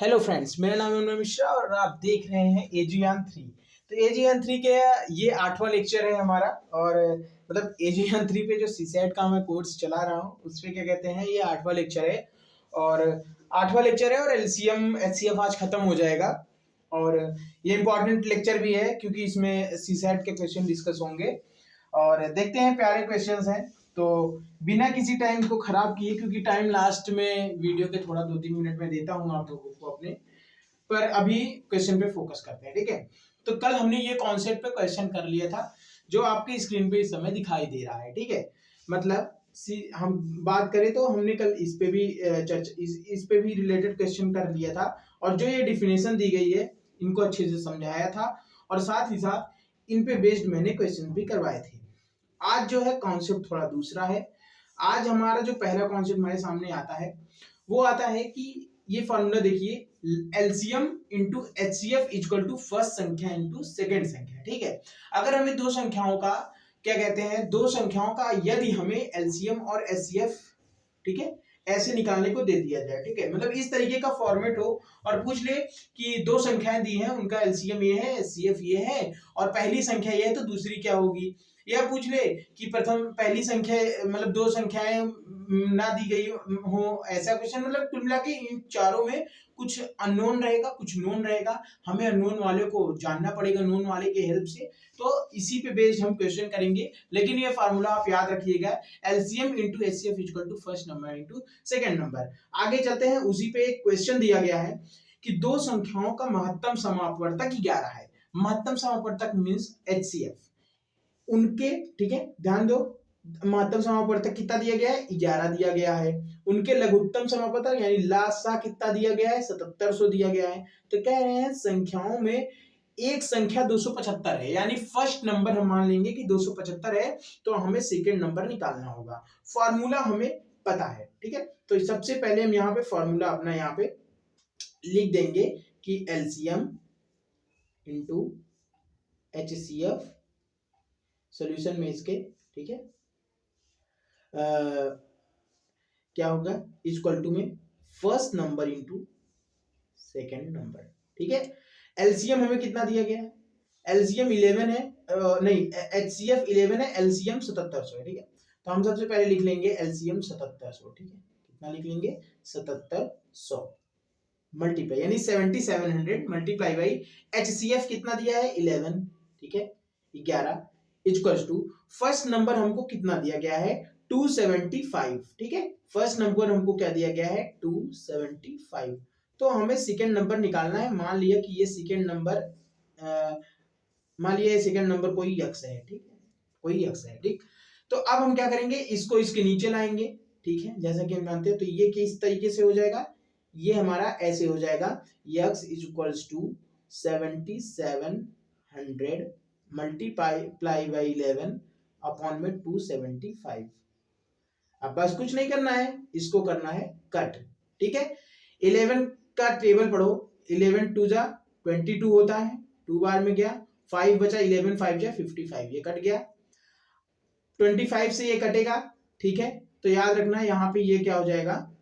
Hello friends, मेरा नाम है अनुराग मिश्रा और आप देख रहे हैं एजीआन 3। तो एजीआन 3 के ये 8वां लेक्चर है हमारा। और मतलब एजीआन 3 पे जो सीसैट का मैं कोर्स चला रहा हूँ उस पे क्या कहते हैं, ये 8वां लेक्चर है। और 8वां लेक्चर है और एलसीएम एचसीएफ आज खत्म हो जाएगा। और ये इंपॉर्टेंट लेक्चर भी है क्योंकि इसमें सीसैट के क्वेश्चन डिस्कस होंगे। और देखते हैं, प्यारे क्वेश्चंस हैं। तो बिना किसी टाइम को खराब किए, क्योंकि टाइम लास्ट में वीडियो के थोड़ा 2-3 मिनट में देता हूँ आप लोगों को अपने, पर अभी क्वेश्चन पे फोकस करते हैं, ठीक है। तो कल हमने ये कॉन्सेप्ट पे क्वेश्चन कर लिया था जो आपके स्क्रीन पे इस समय दिखाई दे रहा है, ठीक है। मतलब हम बात करें तो हमने कल इस पे भी इस पे भी रिलेटेड क्वेश्चन कर लिया था। और जो ये डिफिनेशन दी गई है इनको अच्छे से समझाया था और साथ ही साथ इन पे बेस्ड मैंने क्वेश्चन भी करवाए थे। आज जो है कॉन्सेप्ट थोड़ा दूसरा है। आज हमारा जो पहला कॉन्सेप्ट हमारे सामने आता है वो आता है कि ये फॉर्मूला देखिए, LCM into HCF equal to first संख्या इंटू सेकेंड संख्या, ठीक है। अगर हमें दो संख्याओं का क्या कहते हैं, दो संख्याओं का यदि हमें एलसीएम और एचसीएफ, ठीक है, ऐसे निकालने को दे दिया जाए, ठीक है, मतलब इस तरीके का फॉर्मेट हो और पूछ ले कि दो संख्याएं दी हैं, उनका एलसीएम ये है, एचसीएफ ये है और पहली संख्या ये है तो दूसरी क्या होगी। या पूछ ले कि प्रथम पहली संख्या, मतलब दो संख्याएं ना दी गई हो, ऐसा क्वेश्चन। मतलब कुल मिला के इन चारों में कुछ अननोन रहेगा, कुछ नोन रहेगा। हमें अननोन वाले को जानना पड़ेगा नोन वाले के हेल्प से। तो इसी पे बेस्ड हम क्वेश्चन करेंगे। लेकिन ये फार्मूला आप याद रखिएगा, LCM into HCF equal to first number into second number. आगे चलते हैं, उसी पे एक क्वेश्चन दिया गया है कि दो संख्याओं का महत्तम समापवर्तक 11 है। महत्तम समापवर्तक मींस एचसीएफ उनके, ठीक है, ध्यान दो, महत्तम समापवर्तक कितना दिया गया है, 11 दिया गया है। उनके लघुत्तम समापवर्तक यानी लासा कितना दिया गया है, 7700 दिया गया है। तो कह रहे हैं संख्याओं में एक संख्या 275 है, यानी फर्स्ट नंबर हम मान लेंगे कि 275 है, तो हमें सेकेंड नंबर निकालना होगा। फॉर्मूला हमें पता है, ठीक है। तो सबसे पहले हम यहाँ पे फॉर्मूला अपना यहाँ पे लिख देंगे कि एलसीएम इंटू एचसीएफ सोल्यूशन में इसके, ठीक है, क्या होगा, इक्वल टू में first number into second number, ठीक है। एलसीएम हमें कितना दिया गया है, एलसीएम 11 है, नहीं, एचसीएफ 11 है, एलसीएम 7700 है, ठीक है। तो हम सबसे पहले लिख लेंगे एलसीएम 7700, ठीक है। कितना लिख लेंगे, 7700 मल्टीप्लाई यानी 7700 मल्टीप्लाई बाई एचसीएफ कितना दिया है, 11, ठीक है, 11 इक्वल्स टू फर्स्ट नंबर हमको कितना दिया गया है, 275, ठीक है। फर्स्ट नंबर हमको क्या दिया गया है, 275। तो हमें सेकेंड नंबर निकालना है। मान लिया कि ये सेकेंड नंबर, मान लिया ये सेकेंड नंबर कोई यक्स है, ठीक है, कोई यक्स है, ठीक। तो अब हम क्या करेंगे, इसको इसके नीचे लाएंगे, ठीक है, जैसा कि हम जानते हैं। तो ये किस तरीके से हो जाएगा, ये हमारा ऐसे हो जाएगा, x is equals to 7700 multiply by 11 upon में 275। अब बस कुछ नहीं करना है, इसको करना है कट, ठीक है। 11 का टेबल पढ़ो, 11 टू जा 22 होता है, 2 बार में गया, 5 बचा, 11 5 जा 55, ये कट गया। 25 से ये कटेगा, ठीक है। तो याद रखना यहाँ पे ये क्या हो जाएगा,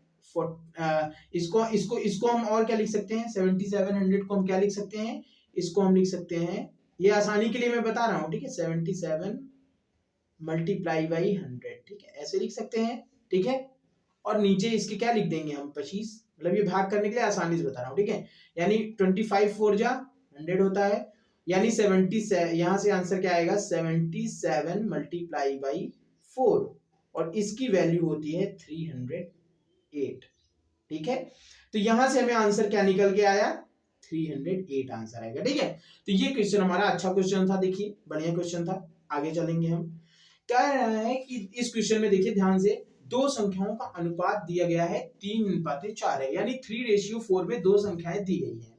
इसको इसको इसको हम और क्या लिख सकते हैं, 7700 को हम क्या लिख सकते हैं, इसको हम लिख सकते हैं, ये आसानी के लिए मैं बता रहा हूँ, ठीक है, 77 मल्टीप्लाई बाई 100, ठीक है, ऐसे लिख सकते हैं, ठीक है। और नीचे इसके क्या लिख देंगे हम, 25, मतलब ये भाग करने के लिए आसानी से बता रहा हूँ, ठीक है। यानी 25 4 जा 100 होता है, यानी 77, यहाँ से आंसर क्या आएगा, 77 मल्टीप्लाई बाई 4 और इसकी वैल्यू होती है 308, ठीक है। तो यहां से हमें आंसर क्या निकल के आया, 308 आंसर आएगा, ठीक है। तो ये क्वेश्चन हमारा अच्छा क्वेश्चन था, देखिए बढ़िया क्वेश्चन था। आगे चलेंगे हम, कह रहा है कि इस क्वेश्चन में देखिए ध्यान से, दो संख्याओं का अनुपात दिया गया है 3:4 है, यानी 3:4 में दो संख्याएं दी गई हैं।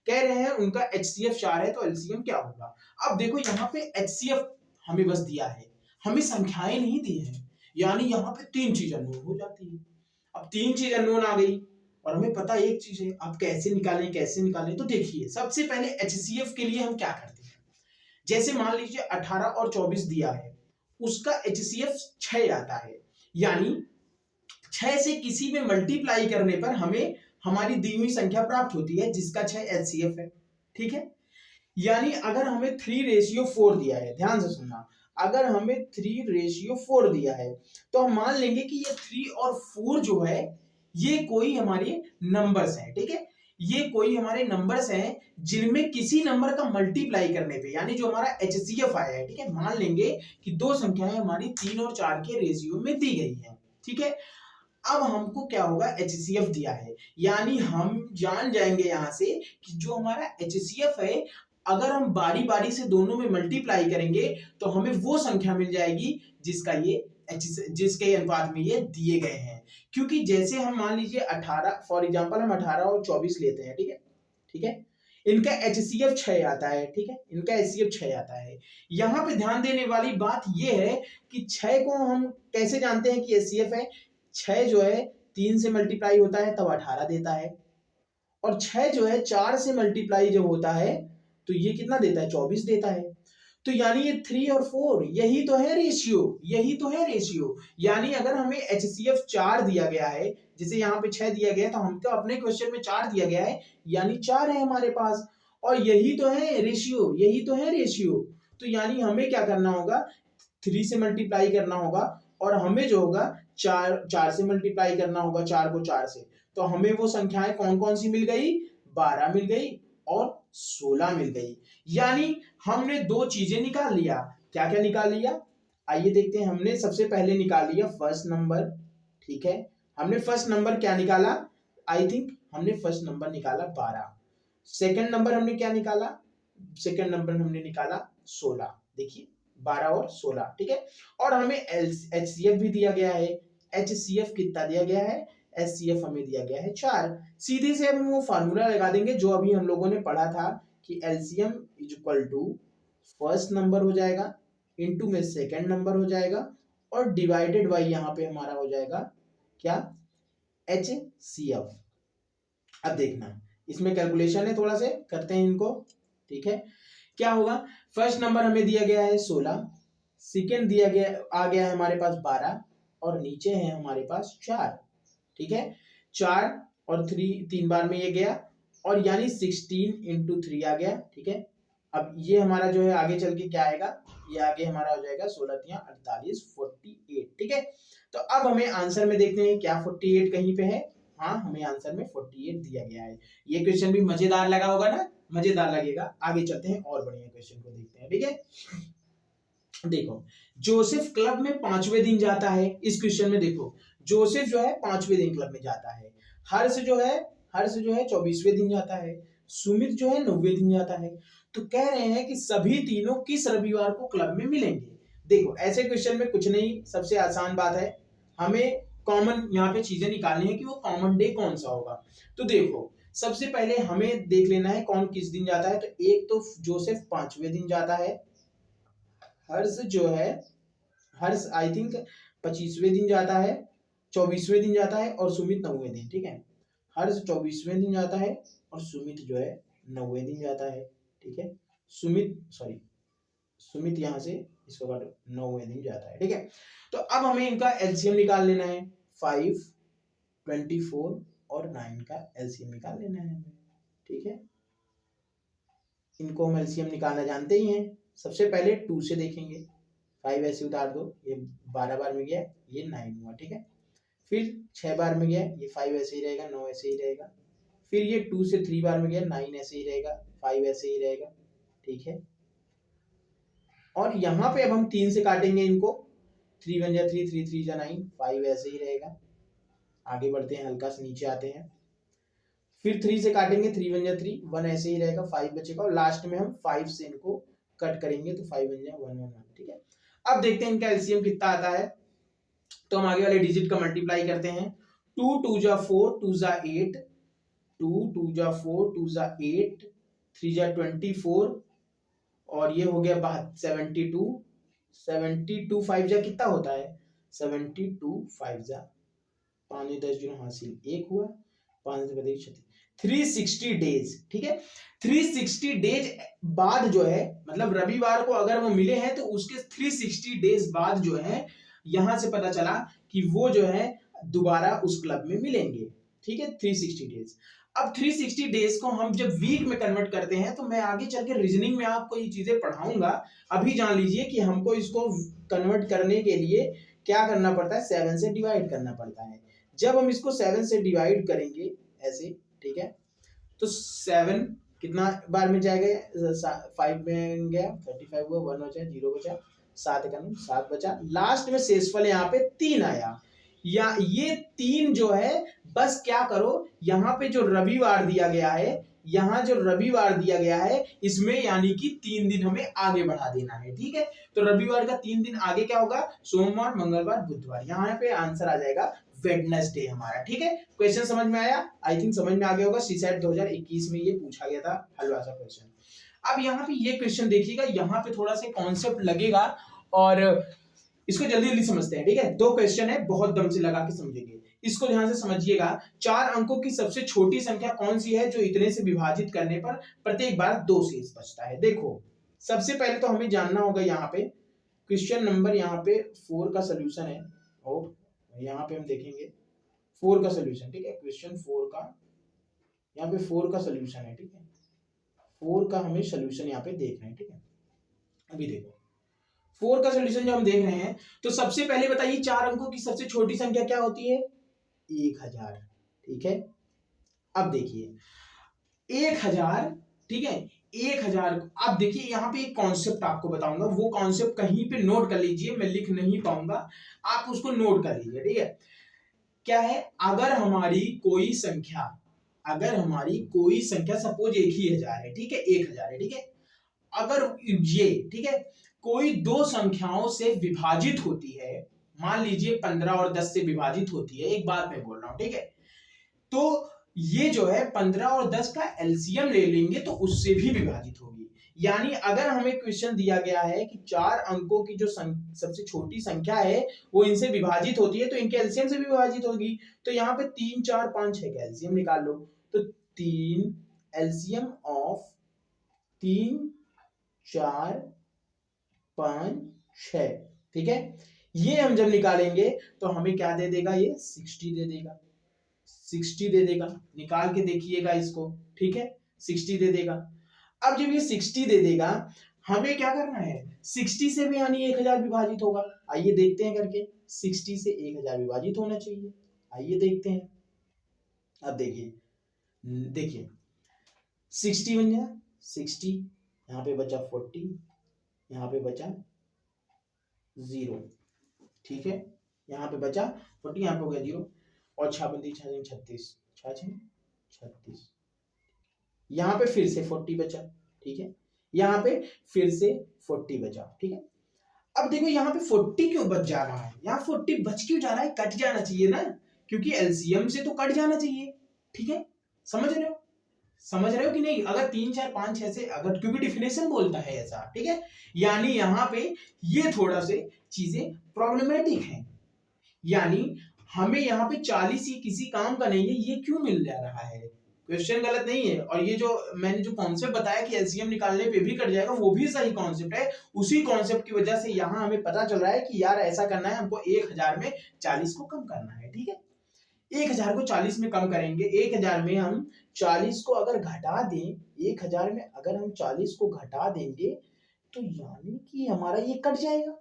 कह रहे हैं उनका एचसीएफ 4 है, तो एलसीएम क्या होगा। अब देखो यहाँ पे एचसीएफ हमें बस दिया है, हमें संख्याएं नहीं दी है, यानी यहाँ पे तीन चीज अननोन हो जाती है। अब तीन चीज अननोन आ गई और हमें पता एक चीज है, अब कैसे निकालें कैसे निकालें। तो देखिए सबसे पहले एचसीएफ के लिए हम क्या करते हैं, जैसे मान लीजिए 18 और 24 दिया है, उसका एचसीएफ 6 आता है, यानी 6 से किसी में मल्टीप्लाई करने पर हमें हमारी दी हुई संख्या प्राप्त होती है जिसका 6 एचसीएफ है। ठीक है, यानी अगर हमें 3:4 दिया है, ध्यान से सुनना, अगर हमें 3:4 दिया है तो हम मान लेंगे कि ये 3 और 4 जो है ये कोई हमारे नंबर्स हैं। ठीक है, ये कोई हमारे नंबर्स हैं जिनमें किसी नंबर का मल्टीप्लाई करने पे, यानी जो हमारा एचसीएफ आया है, ठीक है, मान लेंगे कि दो संख्याएं हमारी 3 और 4 के रेशियो में दी गई हैं। ठीक है, अब हमको क्या होगा, एचसीएफ दिया है, यानी हम जान जाएंगे यहां से कि जो हमारा एचसीएफ है अगर हम बारी बारी से दोनों में मल्टीप्लाई करेंगे तो हमें वो संख्या मिल जाएगी जिसका ये जिसके अनुपात में ये दिए गए हैं। क्योंकि जैसे हम मान लीजिए 18, फॉर एग्जांपल हम 18 और 24 लेते हैं। ठीक है, ठीक है, इनका एचसीएफ 6 आता है। ठीक है, इनका एचसीएफ 6 आता है। यहां पे ध्यान देने वाली बात ये है कि 6 को हम कैसे जानते हैं कि एचसीएफ है। 6 जो है 3 से मल्टीप्लाई होता है तब 18 देता है, और 6 जो है 4 से मल्टीप्लाई जब होता है तो ये कितना देता है, 24 देता है। तो यानी ये 3 और 4 यही तो है रेशियो, यही तो है रेशियो। यानी अगर हमें एचसीएफ 4 दिया गया है, जैसे यहाँ पे 6 दिया गया है तो हमको अपने क्वेश्चन में 4 दिया गया है, यानी 4 है हमारे पास, और यही तो है रेशियो, यही तो है रेशियो। तो यानी हमें क्या करना होगा, 3 से मल्टीप्लाई करना होगा, और हमें जो होगा 4 से मल्टीप्लाई करना होगा, 4 को 4 से। तो हमें वो संख्याएं कौन कौन सी मिल गई, 12 मिल गई और 16 मिल गई। यानी हमने दो चीजें निकाल लिया। क्या क्या निकाल लिया, आइए देखते हैं। हमने सबसे पहले निकाल लिया फर्स्ट नंबर। ठीक है, हमने फर्स्ट नंबर क्या निकाला, आई थिंक हमने फर्स्ट नंबर निकाला 12। सेकंड नंबर हमने क्या निकाला, सेकंड नंबर हमने निकाला 16। देखिए 12 और 16। ठीक है, और हमें एचसीएफ भी दिया गया है। एचसीएफ कितना दिया गया है, एचसीएफ हमें दिया गया है 4। सीधे से हम वो फार्मूला लगा देंगे जो अभी हम लोगों ने पढ़ा था कि LCM is equal to first number हो जाएगा इनटू में सेकंड नंबर हो जाएगा और डिवाइडेड बाय यहाँ पे हमारा हो जाएगा क्या, एचसीएफ। अब देखना इसमें कैलकुलेशन है, थोड़ा से करते हैं इनको। ठीक है, क्या होगा, फर्स्ट नंबर हमें दिया गया है 16, सेकंड दिया गया आ गया है हमारे पास 12, और नीचे है हमारे पास 4। ठीक है, 4 और 3 तीन बार में ये गया, और यानी 16 इंटू 3 आ गया। ठीक है, अब ये हमारा जो है आगे चल के क्या आएगा, ये आगे हमारा हो जाएगा 16 या 48, 48। ठीक है, तो अब हमें आंसर में देखते हैं क्या 48 कहीं पे है। हाँ, हमें आंसर में 48 दिया गया है। ये क्वेश्चन भी मजेदार लगा होगा ना, मजेदार लगेगा। आगे चलते हैं और बढ़िया क्वेश्चन को देखते हैं। ठीक है, देखो जोसेफ क्लब में 5वें दिन जाता है। इस क्वेश्चन में देखो जोसेफ जो है 5वें दिन क्लब में जाता है। हर्ष जो है 24वें दिन जाता है। सुमित जो है 9वें दिन जाता है। तो कह रहे हैं कि सभी तीनों किस रविवार को क्लब में मिलेंगे। देखो ऐसे क्वेश्चन में कुछ नहीं, सबसे आसान बात है, हमें कॉमन यहाँ पे चीजें निकालनी है कि वो कॉमन डे कौन सा होगा। तो देखो सबसे पहले हमें देख लेना है कौन किस दिन जाता है। तो एक तो जोसेफ 5वें दिन जाता है, हर्ष जो है, हर्ष आई थिंक 25वें दिन जाता है, 24वें दिन जाता है, और सुमित 9वें दिन। ठीक है, हर्ष 24वें दिन जाता है और सुमित जो है 9वें दिन जाता है। ठीक है, सुमित यहाँ से इसको काटो, 9वें दिन जाता है। ठीक है, तो अब हमें इनका एलसीएम निकाल लेना है। 5, 24 और 9 का एलसीएम निकाल लेना है हमें। ठीक है, इनको हम एलसीएम निकालना जानते ही हैं। सबसे पहले 2 से देखेंगे, 5 ऐसे उतार दो, ये 12 बार में गया, ये 9 हुआ। ठीक है, फिर 6 बार में गया, ये 5 ऐसे ही रहेगा, 9 ऐसे ही रहेगा। फिर ये 2 से 3 बार में गया, 9 ऐसे ही रहेगा, 5 ऐसे ही रहेगा। ठीक है, और यहाँ पे अब हम 3 से काटेंगे इनको, 3 1 जा 3, 3 3 जा 9, 5 ऐसे ही रहेगा। आगे बढ़ते हैं, हल्का से नीचे आते हैं। फिर 3 से काटेंगे, 3 1 जा 3, 1 ऐसे ही रहेगा, 5 बचेगा, और लास्ट में हम 5 से इनको कट करेंगे तो 5 1 जा 1 1 1। ठीक है, अब देखते हैं इनका एलसीएम कितना आता है। तो हम आगे वाले डिजिट का मल्टीप्लाई करते हैं। 2 2 जा 4, 2 जा 8, 2 2 जा 4, 2 जा 8, 3 जा 24, और ये हो गया 72, 72 5 जा कितना होता है, 72 5 जा 5 10 जीरो हासिल 1 हुआ, 5 360 डेज। ठीक है, 360 डेज बाद जो है, मतलब रविवार को अगर वो मिले हैं तो उसके 360 डेज बाद जो है, यहां से पता चला कि वो जो है दोबारा उस क्लब में मिलेंगे। ठीक है, 360 डेज। अब 360 डेज को हम जब वीक में कन्वर्ट करते हैं तो मैं आगे चल के रीजनिंग में आपको ये चीजें पढ़ाऊंगा। अभी जान लीजिए कि हमको इसको कन्वर्ट करने के लिए क्या करना पड़ता है, 7 से डिवाइड करना पड़ता है। जब हम इसको 7 से डिवाइड करेंगे ऐसे, ठीक है, तो 7 कितना बार में जाएगा, 5 में गया, 35 हुआ, 1 बचा, 0 बचा, 7 का 7 बचा, लास्ट में शेषफल यहाँ पे 3 आया। या ये 3 जो है, बस क्या करो, यहाँ पे जो रविवार दिया गया है, यहाँ जो रविवार दिया गया है इसमें यानी कि 3 दिन हमें आगे बढ़ा देना है। ठीक है, तो रविवार का 3 दिन आगे क्या होगा, सोमवार, मंगलवार, बुधवार, यहाँ पे आंसर आ जाएगा वेडनेसडे हमारा। ठीक है, क्वेश्चन समझ में आया, आई थिंक समझ में आ गया होगा। सीसेट 2021 में ये पूछा गया था हलवा सा क्वेश्चन। अब यहाँ पे ये क्वेश्चन देखिएगा, यहाँ पे थोड़ा सा कॉन्सेप्ट लगेगा और इसको जल्दी जल्दी समझते हैं। ठीक है, 2 क्वेश्चन है, बहुत दम से लगा के समझेंगे, इसको ध्यान से समझिएगा। 4 अंकों की सबसे छोटी संख्या कौन सी है जो इतने से विभाजित करने पर प्रत्येक बार 2 शेष बचता है। देखो, सबसे पहले तो हमें जानना होगा, यहाँ पे क्वेश्चन नंबर यहाँ पे 4 का सोल्यूशन है, और यहाँ पे हम देखेंगे 4 का सोल्यूशन। ठीक है, क्वेश्चन 4 का, यहाँ पे 4 का सोल्यूशन है। ठीक है, 4 का हमें सोल्यूशन यहाँ पे देखना है। ठीक है, अभी देखो 4 का सोल्यूशन जो हम देख रहे हैं, तो सबसे पहले बताइए 4 अंकों की सबसे छोटी संख्या क्या होती है, 1000। ठीक है, अब देखिए 1000, ठीक है, 1000। अब देखिए यहाँ पे एक कॉन्सेप्ट आपको बताऊंगा, वो कॉन्सेप्ट कहीं पे नोट कर लीजिए, मैं लिख नहीं पाऊंगा, आप उसको नोट कर लीजिए। ठीक है, क्या है, अगर हमारी कोई संख्या, सपोज एक ही 1000 है, ठीक है, 1000 है, ठीक है, अगर ये, ठीक है, कोई 2 संख्याओं से विभाजित होती है, मान लीजिए 15 और 10 से विभाजित होती है, एक बात मैं बोल रहा हूं, ठीक है, तो ये जो है 15 और 10 का एलसीएम ले लेंगे तो उससे भी विभाजित होगी। यानी अगर हमें क्वेश्चन दिया गया है कि 4 अंकों की जो सबसे छोटी संख्या है वो इनसे विभाजित होती है तो इनके एलसीएम से भी विभाजित होगी। तो यहाँ पे 3, 4, 5, 6 का एलसीएम निकाल लो, तो 3 एलसीएम ऑफ 3, 4, 5, 6, ठीक है, ये हम जब निकालेंगे तो हमें क्या दे देगा, ये 60 दे देगा, 60 दे देगा, निकाल के देखिएगा इसको। ठीक है, 60 दे देगा। अब जब ये 60 दे देगा, हमें क्या करना है, 60 से भी यानी 1000 विभाजित होगा। आइए देखते हैं करके, 60 से 1000 विभाजित होना चाहिए, आइए देखते हैं। अब देखिए 60 बन गया, 60, यहाँ पे बचा 40, यहाँ पे बचा 0, ठीक है, यहाँ पे बचा 40, यहाँ पे हो गया 0, और 6 बंदी 6 36, 36, यहाँ पे फिर से 40 बचा, ठीक है, यहाँ पे फिर से 40 बचा, ठीक है। अब देखो यहाँ पे 40 क्यों बच जा रहा है, यहाँ 40 बच क्यों जा रहा है, कट जाना चाहिए ना, क्योंकि एलसीएम से तो कट जाना चाहिए। ठीक है, समझ रहे हो कि नहीं, अगर 3, 4, 5, 6 से, अगर, क्योंकि डिफिनेशन बोलता है ऐसा, ठीक है, यानी यहाँ पे ये थोड़ा से चीजें प्रॉब्लमेटिक हैं, यानी हमें यहाँ पे 40 ही किसी काम का नहीं है, ये क्यों मिल जा रहा है, क्वेश्चन गलत नहीं है। और ये जो मैंने जो कॉन्सेप्ट बताया कि एलसीएम निकालने पे भी कट जाएगा, वो भी सही कॉन्सेप्ट है। उसी कॉन्सेप्ट की वजह से यहाँ हमें पता चल रहा है कि यार ऐसा करना है, हमको 1000 में 40 को कम करना है। ठीक है, 1000 को 40 में कम करेंगे, 1000 में हम 40 को अगर घटा दें, 1000 में अगर हम 40 को घटा देंगे तो यानी कि हमारा ये कट जाएगा,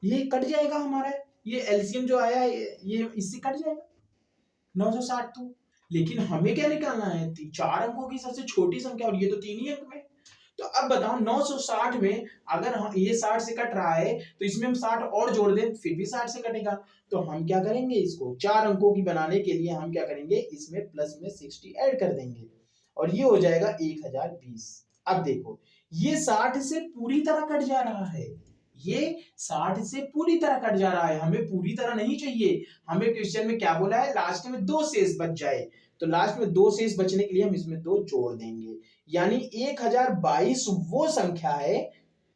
ये कट जाएगा हमारा, ये एलसीएम जो आया है ये इससे कट जाएगा 960। तो लेकिन हमें क्या निकालना है, 4 अंकों की सबसे छोटी संख्या, और ये तो 3 ही अंक में। तो अब बताओ 960 में अगर हम ये 60 से कट रहा है तो इसमें हम 60 और जोड़ दें फिर भी 60 से कटेगा। तो हम क्या करेंगे, इसको 4 अंकों की बनाने के लिए हम क्या करेंगे, इसमें प्लस में 60 ऐड कर देंगे और ये हो जाएगा 1020। अब देखो ये 60 से पूरी तरह कट जा रहा है, ये 60 से पूरी तरह कट जा रहा है, हमें पूरी तरह नहीं चाहिए। हमें क्वेश्चन में क्या बोला है, लास्ट में 2 शेष बच जाए, तो लास्ट में 2 शेष बचने के लिए हम इसमें 2 जोड़ देंगे, यानी 1022 वो संख्या है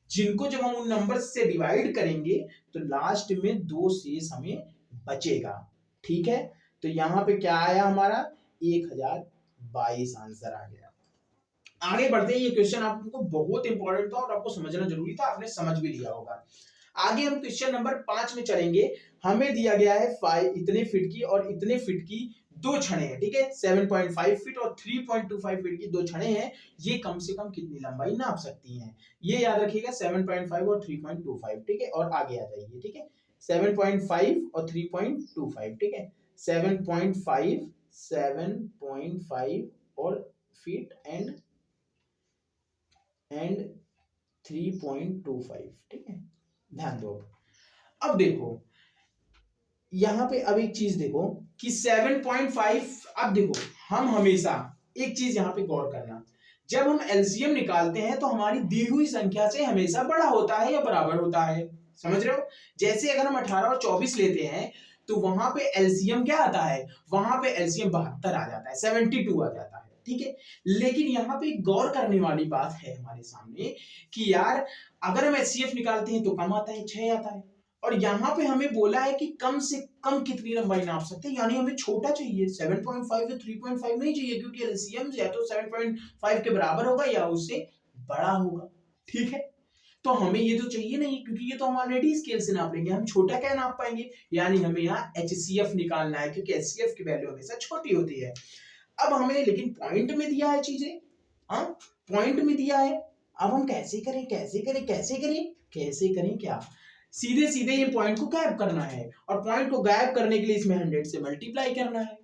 जिनको जब हम उन नंबर से डिवाइड करेंगे तो लास्ट में 2 शेष हमें बचेगा। ठीक है, तो यहाँ पे क्या आया हमारा, 1022 आंसर आ गया। आगे बढ़ते हैं, ये क्वेश्चन आपको बहुत इंपॉर्टेंट था और आपको समझना जरूरी था, आपने समझ भी लिया होगा। आगे हम क्वेश्चन नंबर 5 में चलेंगे। हमें दिया गया है इतने फीट की और इतने फीट की दो छड़े हैं, ठीक है, 7.5 फीट और 3.25 फीट की दो छड़े हैं, ये कम से कम कितनी लंबाई नाप सकती हैं, ये याद रखिएगा, 7.5 और 3.25, ठीक है, और आगे आ जाइए, ठीक है, 7.5 और 3.25, ठीक है, 7.5 और फीट एंड 3.25, ठीक है, ध्यान दो। अब देखो यहां पे, अब एक चीज देखो कि 7.5, अब देखो हम हमेशा एक चीज यहां पे गौर करना, जब हम एलसीएम निकालते हैं तो हमारी दी हुई संख्या से हमेशा बड़ा होता है या बराबर होता है, समझ रहे हो, जैसे अगर हम 18 और 24 लेते हैं तो वहां पे एलसीएम क्या आता है, वहां पे एलसीएम 72 आ जाता है, 72 आ जाता है, ठीक है, लेकिन यहाँ पे गौर करने वाली बात है हमारे सामने कि यार अगर हम एचसीएफ निकालते हैं तो कम आता है, 6 आता है, और यहाँ पे हमें बोला है कि कम से कम कितनी लंबाई नाप सकते हैं, यानी हमें छोटा चाहिए, 7.5 या 3.5 नहीं चाहिए, क्योंकि एलसीएम या तो 7.5 के बराबर होगा या उससे बड़ा होगा, ठीक है, तो हमें ये तो चाहिए नहीं, क्योंकि ये तो हम ऑलरेडी स्केल से नाप लेंगे, हम छोटा क्या नाप पाएंगे, यानी हमें यहाँ एचसीएफ निकालना है, क्योंकि एचसीएफ की वैल्यू हमेशा छोटी होती है। अब हमें लेकिन पॉइंट में दिया है चीजें, हाँ पॉइंट में दिया है, अब हम कैसे करें कैसे करें कैसे करें कैसे करें, क्या सीधे सीधे ये पॉइंट को गायब करना है, और पॉइंट को गायब करने के लिए इसमें 100 से मल्टीप्लाई करना है।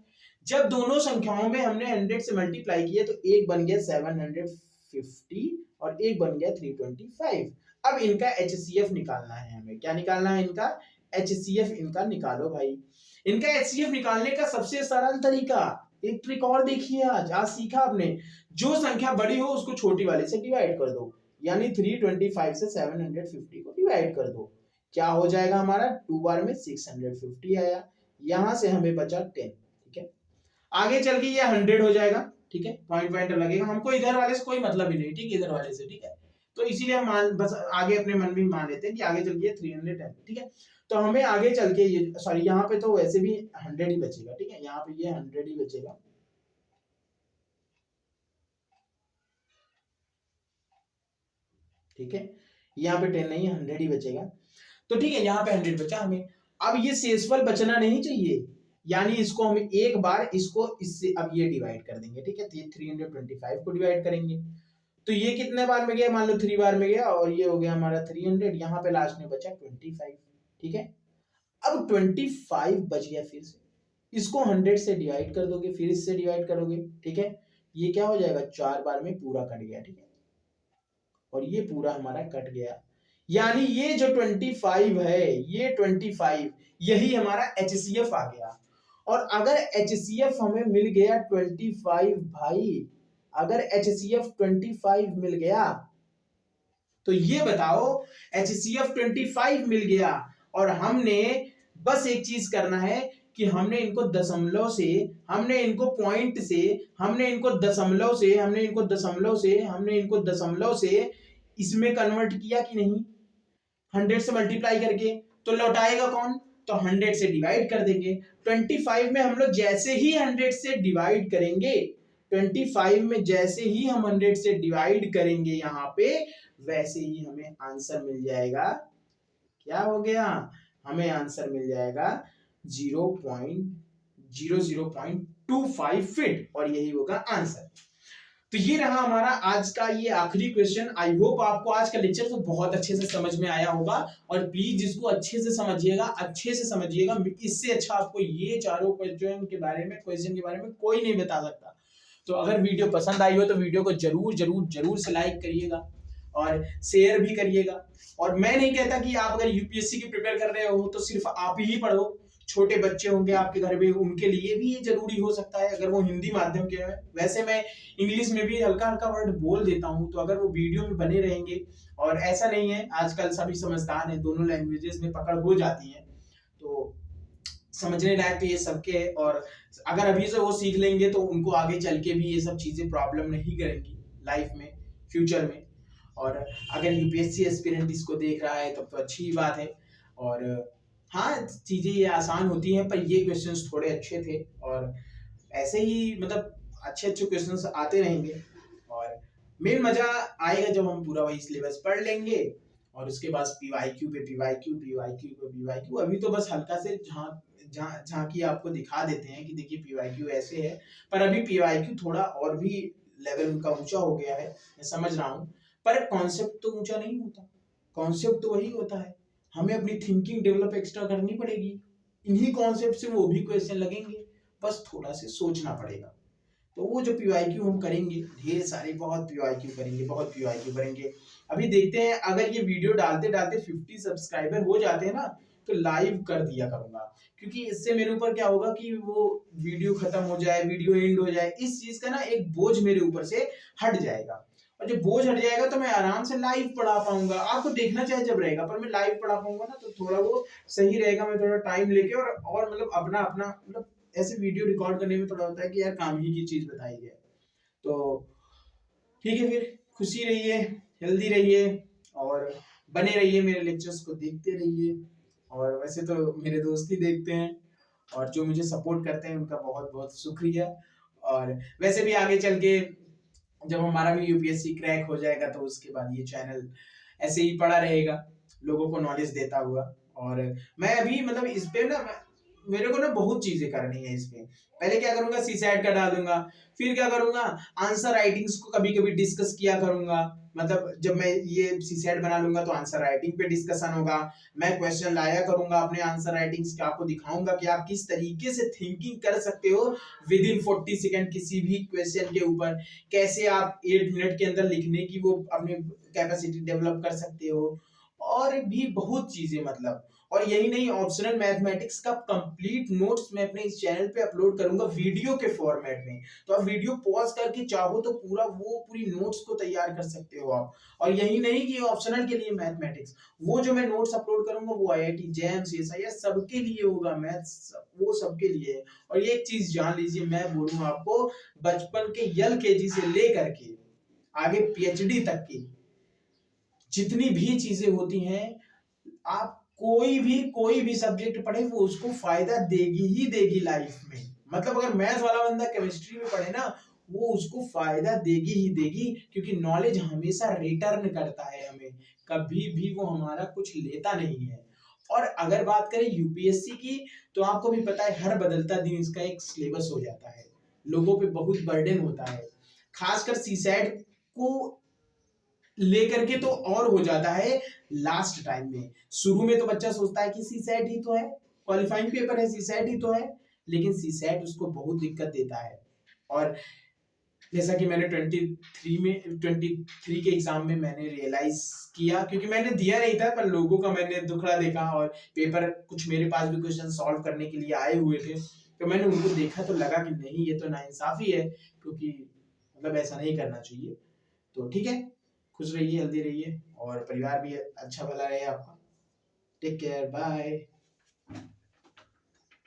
जब दोनों संख्याओं में हमने 100 से मल्टीप्लाई किया तो एक बन गया 750 और एक बन गया 325। अब इनका एचसीएफ निकालना है हमें, क्या निकालना है, इनका एचसीएफ, इनका निकालो भाई। इनका एचसीएफ निकालने का सबसे सरल तरीका, एक ट्रिक और देखिए, आज सीखा आपने, जो संख्या बड़ी हो उसको छोटी वाले से डिवाइड कर दो, यानी 325 से 750 को डिवाइड कर दो, क्या हो जाएगा हमारा, 2 बार में 650 आया, यहां से हमें बचा 10, ठीक है, आगे चल के ये 100 हो जाएगा, ठीक है, पॉइंट लगेगा, हमको इधर वाले से कोई मतलब ही नहीं, ठीक है, इधर वाले से, ठीक है, तो इसीलिए हम मान, बस आगे अपने मन में ही मान लेते हैं कि आगे चल के 310, ठीक है, तो हमें आगे चल के ये, सॉरी यहाँ पे तो वैसे भी 100 ही बचेगा, ठीक है, यहाँ पे ये 100 ही बचेगा, ठीक है, यहाँ पे 10 नहीं, 100 ही बचेगा, तो ठीक है, यहाँ पे 100 बचा हमें। अब ये शेषफल बचना नहीं चाहिए, यानी इसको हम एक बार इसको इससे अब ये डिवाइड कर देंगे, ठीक है, तो ये 325 को डिवाइड करेंगे, तो ये कितने बार में गया, मान लो 3 बार में गया, और ये हो गया हमारा 300, यहाँ पे लास्ट में बचा 25, ठीक है, अब 25 बच गया, फिर से इसको 100 से डिवाइड कर दोगे, फिर इससे डिवाइड करोगे, ठीक है, ये क्या हो जाएगा, 4 बार में पूरा कट गया, ठीक है, और ये पूरा हमारा कट गया, यानी ये जो 25 है, ये 25 यही हमारा एचसीएफ आ गया, और अगर एचसीएफ हमें मिल गया 25 भाई, अगर एचसीएफ 25 मिल गया तो ये बताओ, एचसीएफ 25 मिल गया, और हमने बस एक चीज करना है कि हमने इनको दशमलव से, हमने इनको पॉइंट से, हमने इनको दशमलव से, हमने इनको दशमलव से, हमने इनको दशमलव से इसमें कन्वर्ट किया कि नहीं, 100 से मल्टीप्लाई करके, तो लौटाएगा कौन, तो 100 से डिवाइड कर देंगे, 25 में हम लोग जैसे ही 100 से डिवाइड करेंगे, 25 में जैसे ही हम 100 से डिवाइड करेंगे यहाँ पे, वैसे ही हमें आंसर मिल जाएगा, क्या हो गया, हमें आंसर मिल जाएगा 0.0025 फीट, और यही होगा आंसर। तो ये रहा हमारा आज का ये आखिरी क्वेश्चन। आई होप आपको आज का लेक्चर तो बहुत अच्छे से समझ में आया होगा, और प्लीज इसको अच्छे से समझिएगा, अच्छे से समझिएगा, इससे अच्छा आपको ये चारों क्वेश्चन के बारे में कोई नहीं बता सकता। तो अगर वीडियो पसंद आई हो तो वीडियो को जरूर जरूर जरूर से लाइक करिएगा और शेयर भी करिएगा। और मैं नहीं कहता कि आप अगर यूपीएससी की प्रिपेयर कर रहे हो तो सिर्फ आप ही पढ़ो, छोटे बच्चे होंगे आपके घर में, उनके लिए भी ये जरूरी हो सकता है अगर वो हिंदी माध्यम के हैं। वैसे मैं इंग्लिश में भी हल्का हल्का वर्ड बोल देता हूँ, तो अगर वो वीडियो में बने रहेंगे, और ऐसा नहीं है, आजकल सभी समझदार हैं, दोनों लैंग्वेजेस में पकड़ हो जाती है, तो समझने लायक तो ये सबके, और अगर अभी से वो सीख लेंगे तो उनको आगे चल के भी ये सब चीजें प्रॉब्लम नहीं करेंगी लाइफ में, फ्यूचर में। और अगर यूपीएससी एस्पिरेंट इसको देख रहा है तब तो अच्छी बात है। और हाँ, चीजें ये आसान होती हैं, पर ये क्वेश्चंस थोड़े अच्छे थे, और ऐसे ही मतलब अच्छे अच्छे क्वेश्चंस आते रहेंगे, और मेन मजा आएगा जब हम पूरा वही सिलेबस पढ़ लेंगे और उसके बाद पीवाईक्यू पे पीवाईक्यू, पीवाईक्यू पे पीवाईक्यू। अभी तो बस हल्का से झांकी आपको दिखा देते हैं कि देखिए पीवाईक्यू ऐसे है, पर अभी पीवाईक्यू थोड़ा और भी लेवल उनका ऊंचा हो गया है, मैं समझ रहा हूँ। पर कॉन्सेप्ट तो ऊंचा नहीं होता, कॉन्सेप्ट तो वही होता है। हमें अपनी थिंकिंग डेवलप एक्स्ट्रा करनी पड़ेगी, इन्हीं कॉन्सेप्ट से वो भी क्वेश्चन लगेंगे, बस थोड़ा से सोचना पड़ेगा। तो वो जो पीवाईक्यू हम करेंगे, ढेर सारे बहुत पीवाईक्यू करेंगे, बहुत पीवाईक्यू करेंगे। अभी देखते हैं, अगर ये वीडियो डालते डालते 50 सब्सक्राइबर हो जाते हैं ना, तो लाइव कर दिया करूंगा, क्योंकि इससे मेरे ऊपर क्या होगा कि वो वीडियो खत्म हो जाए, वीडियो एंड हो जाए, इस चीज का ना एक बोझ मेरे ऊपर से हट जाएगा। और जब बोझ हट जाएगा तो मैं आराम से लाइव पढ़ा पाऊंगा, आपको देखना चाहे जब रहेगा, पर मैं लाइव पढ़ा पाऊंगा ना, तो थोड़ा वो सही रहेगा। मैं थोड़ा टाइम लेके और मतलब अपना अपना मतलब ऐसे वीडियो रिकॉर्ड करने में थोड़ा होता है कि यार काम ही की चीज बताई है। तो ठीक है, फिर खुशी रहिए, हेल्दी रहिए, और बने रहिए, मेरे लेक्चर्स को देखते रहिए। और वैसे तो मेरे दोस्त ही देखते हैं, और जो मुझे सपोर्ट करते हैं उनका बहुत बहुत शुक्रिया। और वैसे भी आगे चल के जब हमारा भी यूपीएससी क्रैक हो जाएगा, तो उसके बाद ये चैनल ऐसे ही पड़ा रहेगा, लोगों को नॉलेज देता हुआ। और मैं अभी मतलब इस पे ना मेरे को ना बहुत चीजें करनी है इस पे। पहले क्या करूंगा, सीसैट का डालूंगा, फिर क्या करूंगा, आंसर राइटिंग्स को कभी कभी डिस्कस किया करूंगा। मतलब जब मैं ये सीसैट बना लूंगा तो आंसर राइटिंग पे डिस्कशन होगा, मैं क्वेश्चन लाया करूंगा अपने आंसर राइटिंग्स के, आपको दिखाऊंगा कि आप किस तरीके से थिंकिंग कर सकते हो विद इन 40 सेकंड किसी भी क्वेश्चन के ऊपर, कैसे आप 8 मिनट के अंदर लिखने की वो अपनी कैपेसिटी डेवलप कर सकते हो, और भी बहुत चीजें मतलब। और यही नहीं, ऑप्शनल मैथमेटिक्स का कंप्लीट नोट्स मैं अपने इस चैनल पे अपलोड करूंगा वीडियो के फॉर्मेट में, तो आप वीडियो पॉज करके चाहो तो पूरी नोट्स को तैयार कर सकते हो आप। और यही नहीं कि ऑप्शनल के लिए मैथमेटिक्स, वो जो मैं नोट्स अपलोड करूंगा वो आईआईटी जैम सीएसआईआर सबके लिए होगा, मैथ्स वो सबके लिए है। और ये एक चीज जान लीजिए, मैं बोलूंगा आपको, बचपन के एलकेजी से लेकर के आगे पीएचडी तक की जितनी भी चीजें होती हैं, आप कोई भी सब्जेक्ट पढ़े वो उसको फायदा देगी ही देगी लाइफ में। मतलब अगर मैथ वाला बंदा केमिस्ट्री में पढ़े ना, वो उसको फायदा देगी ही देगी, क्योंकि नॉलेज हमेशा रिटर्न करता है हमें, कभी भी वो हमारा कुछ लेता नहीं है। और अगर बात करें यूपीएससी की, तो आपको भी पता है हर बदलता दिन इसका एक सिलेबस हो जाता है, लोगों पे बहुत बर्डन होता है, खासकर सीसैट को लेकर के तो और हो जाता है लास्ट टाइम में। शुरू में तो बच्चा सोचता है कि सीसैट ही तो है, क्वालिफाइंग पेपर है, सीसैट ही तो है, लेकिन सीसैट उसको बहुत दिक्कत देता है। और जैसा कि मैंने 23 के एग्जाम में मैंने रियलाइज किया, क्योंकि मैंने दिया नहीं था, पर लोगों का मैंने दुखड़ा देखा, और पेपर कुछ मेरे पास भी क्वेश्चन सॉल्व करने के लिए आए हुए थे, तो मैंने उनको देखा तो लगा कि नहीं, ये तो नाइंसाफी है, क्योंकि मतलब ऐसा नहीं करना चाहिए। तो ठीक है, खुश रहिए, हेल्दी रहिए, और परिवार भी अच्छा भला रहे आपका। Take care, bye.